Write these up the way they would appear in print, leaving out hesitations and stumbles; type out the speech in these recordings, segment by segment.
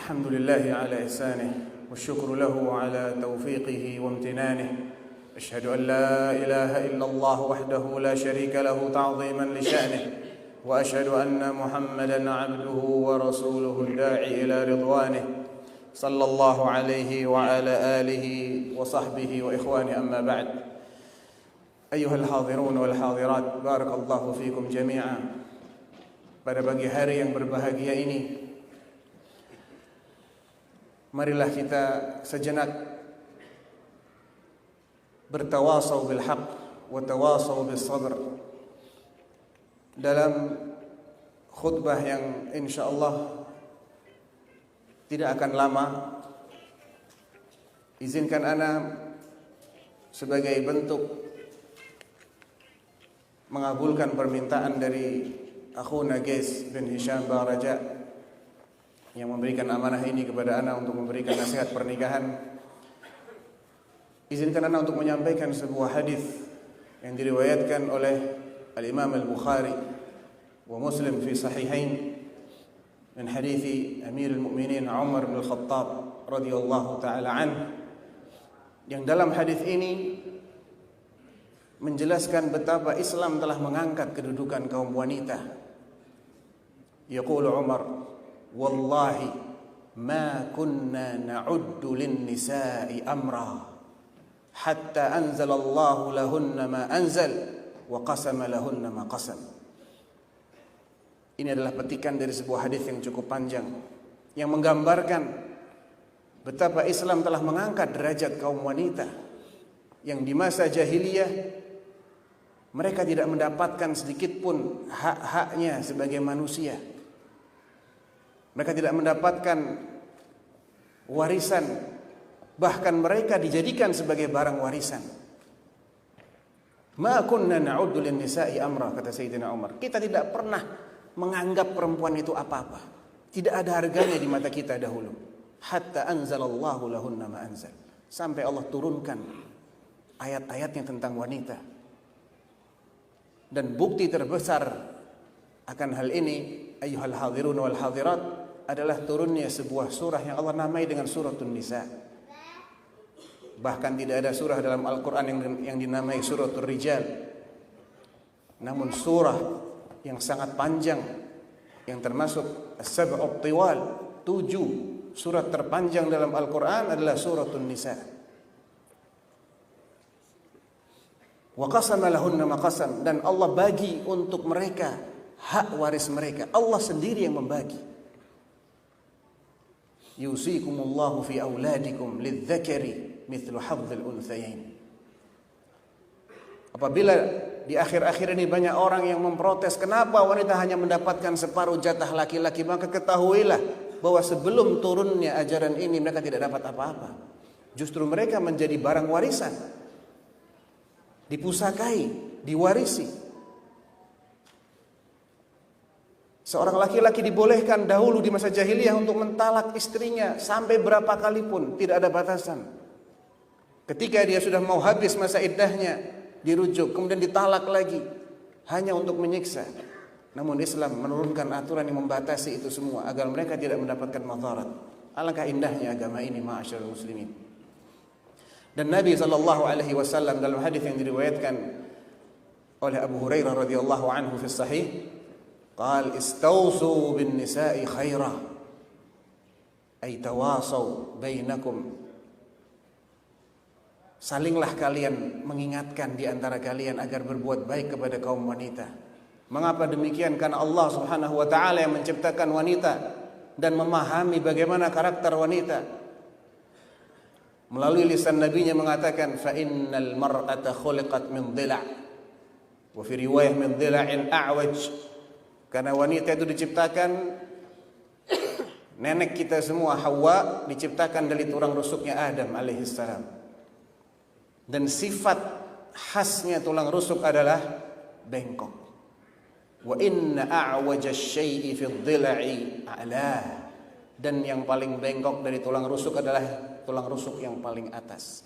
الحمد لله على إحسانه والشكر له على توفيقه وامتنانه. أشهد أن لا إله إلا الله وحده لا شريك له تعظيما لشأنه، وأشهد أن محمدا عبده ورسوله الداعي إلى رضوانه، صلى الله عليه وعلى آله وصحبه وإخوانه. أما بعد، أيها الحاضرون والحاضرات، بارك الله فيكم جميعا. Pada pagi hari yang berbahagia ini, marilah kita sejenak bertawasau bil haq wa tawasau bis sabr dalam khutbah yang insyaallah tidak akan lama. Izinkan ana sebagai bentuk mengabulkan permintaan dari akhuna Gais bin Hisham Baraja yang memberikan amanah ini kepada ana untuk memberikan nasihat pernikahan. Izinkan ana untuk menyampaikan sebuah hadis yang diriwayatkan oleh Al-Imam Al-Bukhari wa Muslim fi sahihain min hadis Amirul Mukminin Umar bin Al-Khattab radhiyallahu taala anhu, yang dalam hadis ini menjelaskan betapa Islam telah mengangkat kedudukan kaum wanita. Yaqulu Umar, wallahi ma kunna na'uddu lin-nisa'i amra hatta anzala Allahu lahunna ma anzal wa qasama lahunna ma qasam. Ini adalah petikan dari sebuah hadis yang cukup panjang yang menggambarkan betapa Islam telah mengangkat derajat kaum wanita yang di masa jahiliyah mereka tidak mendapatkan sedikit pun hak-haknya sebagai manusia. Mereka tidak mendapatkan warisan, bahkan mereka dijadikan sebagai barang warisan. Ma kunna na'uddu lin-nisa'i amra, kata Sayyidina Umar. Kita tidak pernah menganggap perempuan itu apa-apa. Tidak ada harganya di mata kita dahulu. Hatta anzalallahu lahunna ma anzal. Sampai Allah turunkan ayat-ayatnya tentang wanita. Dan bukti terbesar akan hal ini, ayyuhal hadirun wal hadirat, adalah turunnya sebuah surah yang Allah namai dengan Suratun Nisa. Bahkan tidak ada surah dalam Al-Quran yang dinamai Suratul Rijal. Namun surah yang sangat panjang, yang termasuk As-Sab'ut Tiwal, 7 surat terpanjang dalam Al-Quran adalah Suratun Nisa. Wa qasama lahunna ma qasam, dan Allah bagi untuk mereka hak waris mereka. Allah sendiri yang membagi. Yusikumullahu fi auladikum lidzakari mithlu hadzil unthayain. Apabila di akhir-akhir ini banyak orang yang memprotes kenapa wanita hanya mendapatkan separuh jatah laki-laki, maka ketahuilah bahwa sebelum turunnya ajaran ini mereka tidak dapat apa-apa. Justru mereka menjadi barang warisan, dipusakai, diwarisi. Seorang laki-laki dibolehkan dahulu di masa jahiliyah untuk mentalak istrinya sampai berapa kali pun, tidak ada batasan. Ketika dia sudah mau habis masa iddahnya, dirujuk, kemudian ditalak lagi, hanya untuk menyiksa. Namun Islam menurunkan aturan yang membatasi itu semua agar mereka tidak mendapatkan madarat. Alangkah indahnya agama ini, ma'asyiral muslimin. Dan Nabi SAW dalam hadis yang diriwayatkan oleh Abu Hurairah radhiyallahu anhu fi sahih, qal istawsu bin nisa'i khaira, ay tawasaw bainakum. Salinglah kalian mengingatkan di antara kalian agar berbuat baik kepada kaum wanita. Mengapa demikian? Karena Allah Subhanahu wa taala yang menciptakan wanita dan memahami bagaimana karakter wanita. Melalui lisan nabinya mengatakan, fa innal mar'ata khuliqat min dhila' wa fi riwayah min dhila'in a'waj. Karena wanita itu diciptakan, nenek kita semua Hawa diciptakan dari tulang rusuknya Adam alaihissalam. Dan sifat khasnya tulang rusuk adalah bengkok. Wa inna a'waja syai'i fi dhila'i a'lah. Dan yang paling bengkok dari tulang rusuk adalah tulang rusuk yang paling atas.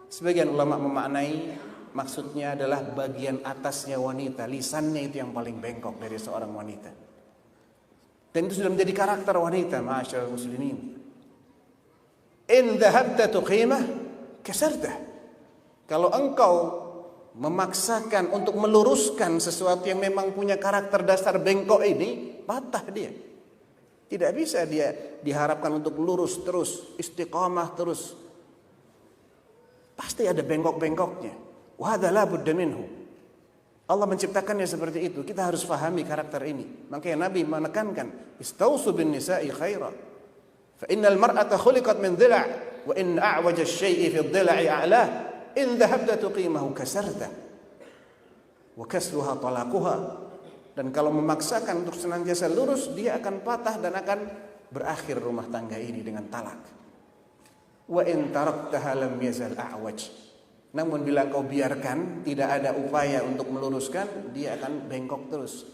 Sebagian ulama memaknai maksudnya adalah bagian atasnya wanita, lisannya itu yang paling bengkok dari seorang wanita. Dan itu sudah menjadi karakter wanita, ma'asyiral muslimin. In dhahabta tuqimah kasartah. Kalau engkau memaksakan untuk meluruskan sesuatu yang memang punya karakter dasar bengkok ini, patah dia. Tidak bisa dia diharapkan untuk lurus terus, istiqamah terus. Pasti ada bengkok-bengkoknya. Wa hadza la budda minhu. Allah menciptakannya seperti itu. Kita harus fahami karakter ini. Makanya Nabi menekankan, istausu bin nisa'i khaira. Fa innal mar'ata khuliqat min dhila' wa in a'waja asy-syai'i fi dhila'i a'lah. In dhahabta tuqimahu kasarta. Wa kasruha talaquha. Dan kalau memaksakan untuk senantiasa lurus, dia akan patah dan akan berakhir rumah tangga ini dengan talak. Wa in taraktaha lam yazal a'waj. Namun bila kau biarkan, tidak ada upaya untuk meluruskan, dia akan bengkok terus.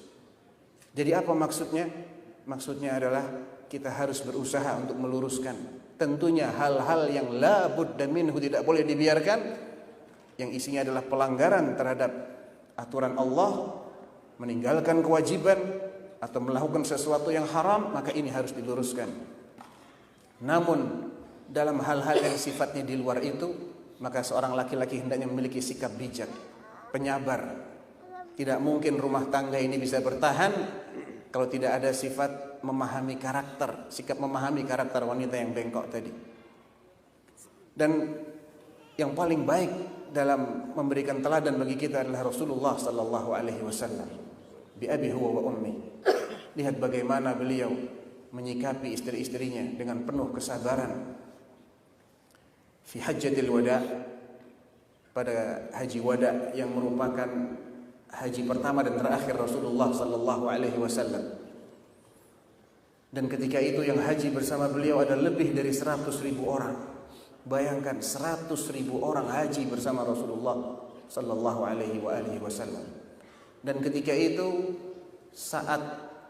Jadi apa maksudnya? Maksudnya adalah kita harus berusaha untuk meluruskan. Tentunya hal-hal yang la budda minhu tidak boleh dibiarkan, yang isinya adalah pelanggaran terhadap aturan Allah, meninggalkan kewajiban atau melakukan sesuatu yang haram, maka ini harus diluruskan. Namun dalam hal-hal yang sifatnya di luar itu, maka seorang laki-laki hendaknya memiliki sikap bijak, penyabar. Tidak mungkin rumah tangga ini bisa bertahan kalau tidak ada sifat memahami karakter, sikap memahami karakter wanita yang bengkok tadi. Dan yang paling baik dalam memberikan teladan bagi kita adalah Rasulullah sallallahu alaihi wasallam. Bi abi huwa wa ummi. Lihat bagaimana beliau menyikapi istri-istrinya dengan penuh kesabaran. Fi hajjatil wada, pada haji wada yang merupakan haji pertama dan terakhir Rasulullah sallallahu alaihi wasallam. Dan ketika itu yang haji bersama beliau ada lebih dari 100.000 orang. Bayangkan 100.000 orang haji bersama Rasulullah sallallahu alaihi wasallam. Dan ketika itu saat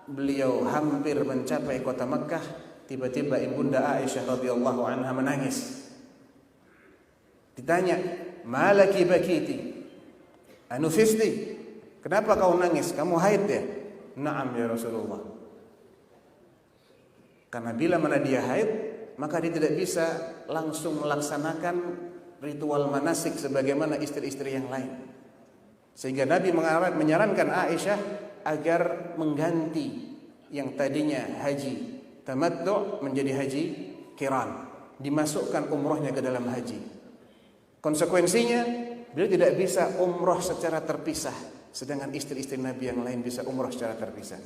beliau hampir mencapai kota Mekkah, tiba-tiba ibunda Aisyah radhiyallahu anha menangis. Ditanya, "Malaki bakiti? Anufisti? Kenapa kau nangis? Kamu haid ya?" "Na'am ya Rasulullah." Karena bila mana dia haid, maka dia tidak bisa langsung melaksanakan ritual manasik sebagaimana istri-istri yang lain. Sehingga Nabi menyarankan Aisyah agar mengganti yang tadinya haji tamattu' menjadi haji qiran, dimasukkan umrohnya ke dalam haji. Konsekuensinya, beliau tidak bisa umroh secara terpisah, sedangkan istri-istri Nabi yang lain bisa umroh secara terpisah.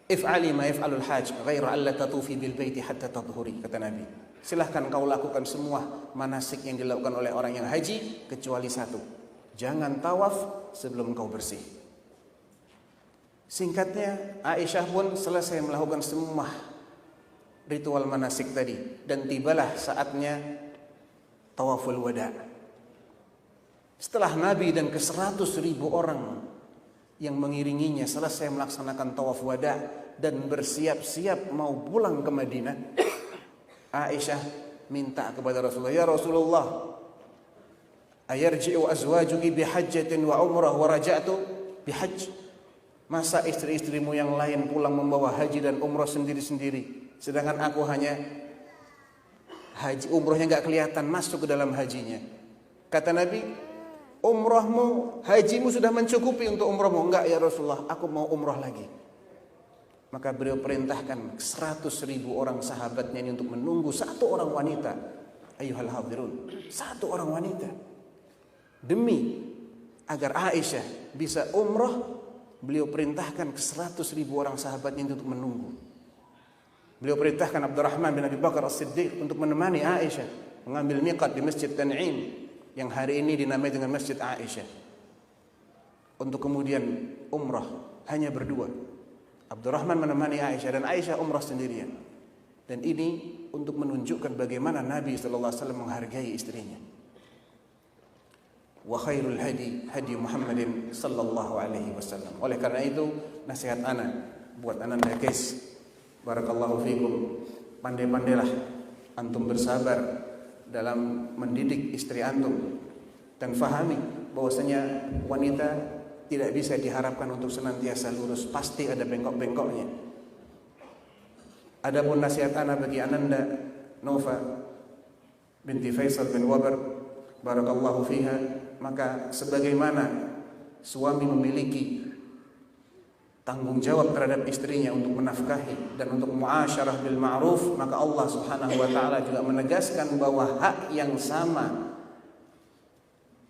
If'ali ma yaf'alul hajj ghaira alla tatufi bil baiti hatta tadhhuri, kata Nabi. Silahkan kau lakukan semua manasik yang dilakukan oleh orang yang haji kecuali satu. Jangan tawaf sebelum kau bersih. Singkatnya, Aisyah pun selesai melakukan semua ritual manasik tadi dan tibalah saatnya tawaful wada. Setelah Nabi dan ke-100.000 orang yang mengiringinya selesai melaksanakan tawaf wada dan bersiap-siap mau pulang ke Madinah, Aisyah minta kepada Rasulullah, "Ya Rasulullah, ayarji'u azwajuki bihajjatin wa umrah wa raja'tu bihajj?" Masa istri-istrimu yang lain pulang membawa haji dan umrah sendiri-sendiri, sedangkan aku hanya haji, umrohnya enggak kelihatan masuk ke dalam hajinya. Kata Nabi, "Umrohmu, hajimu sudah mencukupi untuk umrohmu." "Enggak ya Rasulullah, aku mau umroh lagi." Maka beliau perintahkan 100.000 orang sahabatnya ini untuk menunggu satu orang wanita. Ayyuhal hadirun, satu orang wanita. Demi agar Aisyah bisa umroh, beliau perintahkan ke 100.000 orang sahabatnya ini untuk menunggu. Beliau perintahkan Abdurrahman bin Abi Bakar As-Siddiq untuk menemani Aisyah mengambil miqat di Masjid Tan'im yang hari ini dinamai dengan Masjid Aisyah, untuk kemudian umrah hanya berdua. Abdurrahman menemani Aisyah dan Aisyah umrah sendirian. Dan ini untuk menunjukkan bagaimana Nabi sallallahu alaihi wasallam menghargai istrinya. Wa khairul hadi hadi Muhammadin sallallahu alaihi wasallam. Oleh karena itu, nasihat ana buat ananda guys, barakallahu fikum, pandai-pandailah antum bersabar dalam mendidik istri antum dan fahami bahwasanya wanita tidak bisa diharapkan untuk senantiasa lurus, pasti ada bengkok-bengkoknya. Adapun nasihat ana bagi Ananda Nova binti Faisal bin Wabar barakallahu fiha, maka sebagaimana suami memiliki tanggung jawab terhadap istrinya untuk menafkahi dan untuk muasyarah bil ma'ruf, maka Allah Subhanahu wa taala juga menegaskan bahwa hak yang sama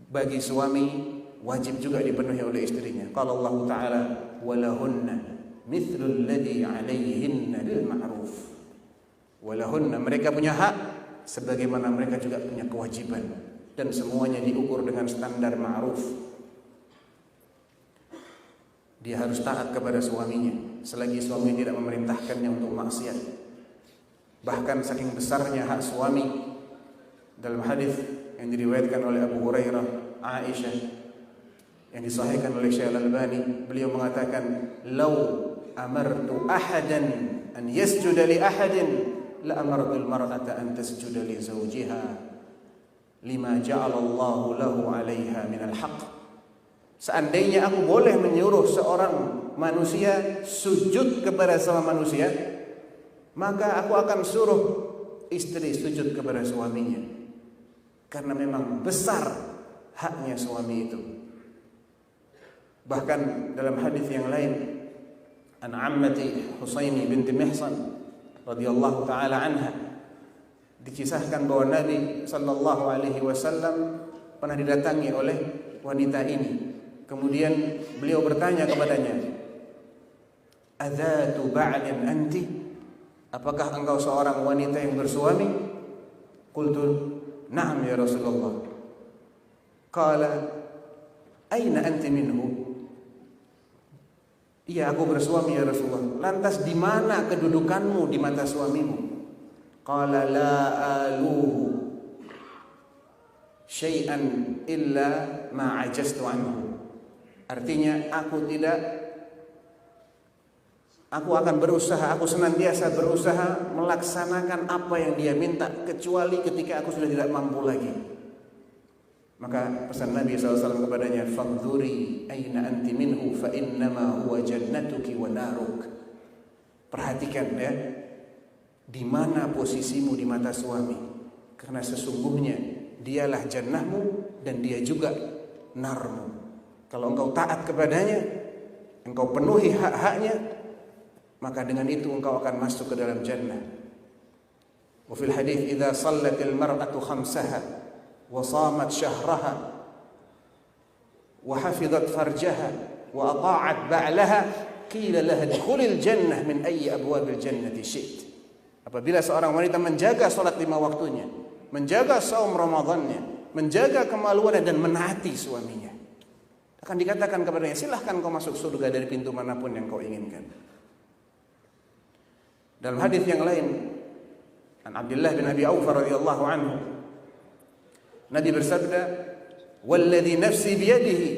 bagi suami wajib juga dipenuhi oleh istrinya. Qala Allah taala walahunna mithlul ladzi 'alaihinna bil ma'ruf. Walahunna, mereka punya hak sebagaimana mereka juga punya kewajiban, dan semuanya diukur dengan standar ma'ruf. Dia harus taat kepada suaminya selagi suami tidak memerintahkannya untuk maksiat. Bahkan saking besarnya hak suami, dalam hadis yang diriwayatkan oleh Abu Hurairah, Aisyah, yang disahihkan oleh Syekh Al-Albani, beliau mengatakan, "Lau amartu ahadan an yasjuda li ahadin la amartu al-mar'ata an tasjuda li zawjiha lima ja'ala Allahu lahu 'alaiha min al-haqq." Seandainya aku boleh menyuruh seorang manusia sujud kepada sama manusia, maka aku akan suruh istri sujud kepada suaminya, karena memang besar haknya suami itu. Bahkan dalam hadis yang lain, an ammati Husaini binti Mihsan radhiyallahu taala anha, dikisahkan bahwa Nabi sallallahu alaihi wasallam pernah didatangi oleh wanita ini. Kemudian beliau bertanya kepadanya, "Adzatu ba'lin anti?" Apakah engkau seorang wanita yang bersuami? Qultu, "Na'am ya Rasulullah." Qala, "Aina anti minhu?" Iya, aku bersuami ya Rasulullah. Lantas di mana kedudukanmu di mata suamimu? Qala, "La aluhu syai'an illa ma ajastu anhu." Artinya aku akan berusaha, aku senantiasa berusaha melaksanakan apa yang dia minta, kecuali ketika aku sudah tidak mampu lagi. Maka pesan Nabi SAW kepadanya, "Fandhuri aina anti minhu fa innama huwa jannatuki wa naruk." Perhatikan ya, di mana posisimu di mata suami, karena sesungguhnya dialah jannahmu dan dia juga narmu. Kalau engkau taat kepadanya, engkau penuhi hak-haknya, maka dengan itu engkau akan masuk ke dalam jannah. Wa fil hadits, idza shallatil mar'atu khamsaha wa shamat syahraha wa hafizat farjaha wa ata'at ba'laha qila laha adkhulil jannah min ayyi abwabil jannati syi'ti. Apabila seorang wanita menjaga salat 5 waktunya, menjaga saum Ramadannya, menjaga kemaluannya dan menaati suaminya, akan dikatakan kepadanya, silahkan kau masuk surga dari pintu manapun yang kau inginkan. Dalam hadis yang lain, an Abdullah bin Abi Aufa radhiyallahu anhu, Nabi bersabda, "Walladhi nafsi biyadihi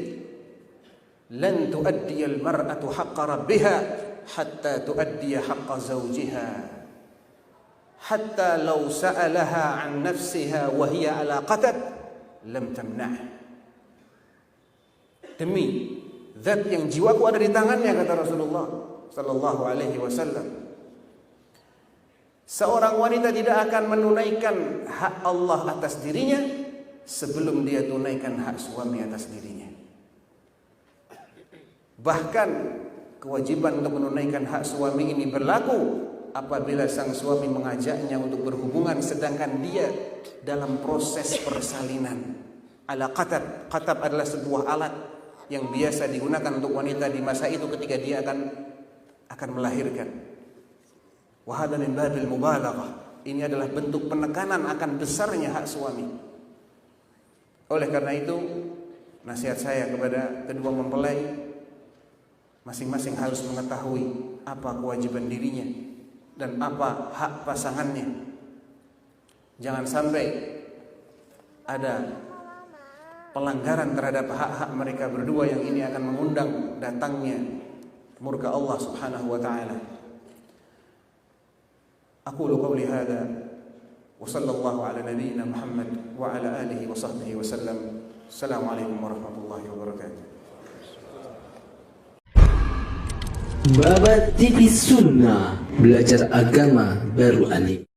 lan tuaddiya al-mar'atu haqqa rabbiha hatta tuaddiya haqqa zawjiha hatta law sa'alaha an nafsiha wa hiya ala qatab lam tamna'ha." Demi zat yang jiwaku ada di tangannya, kata Rasulullah sallallahu alaihi wasallam, seorang wanita tidak akan menunaikan hak Allah atas dirinya sebelum dia tunaikan hak suami atas dirinya. Bahkan kewajiban untuk menunaikan hak suami ini berlaku apabila sang suami mengajaknya untuk berhubungan sedangkan dia dalam proses persalinan. Ala qatab. Qatab adalah sebuah alat yang biasa digunakan untuk wanita di masa itu ketika dia akan melahirkan. Wa hadza min babil mubalaghah. Ini adalah bentuk penekanan akan besarnya hak suami. Oleh karena itu, nasihat saya kepada kedua mempelai, masing-masing harus mengetahui apa kewajiban dirinya dan apa hak pasangannya. Jangan sampai ada pelanggaran terhadap hak-hak mereka berdua yang ini akan mengundang datangnya murka Allah Subhanahu wa taala. Aqulu qawli hadza wa sallallahu ala nabiyyina Muhammad wa ala alihi wa sahbihi wa sallam. Assalamualaikum warahmatullahi wabarakatuh. Babat TV Sunnah, belajar agama baru alif.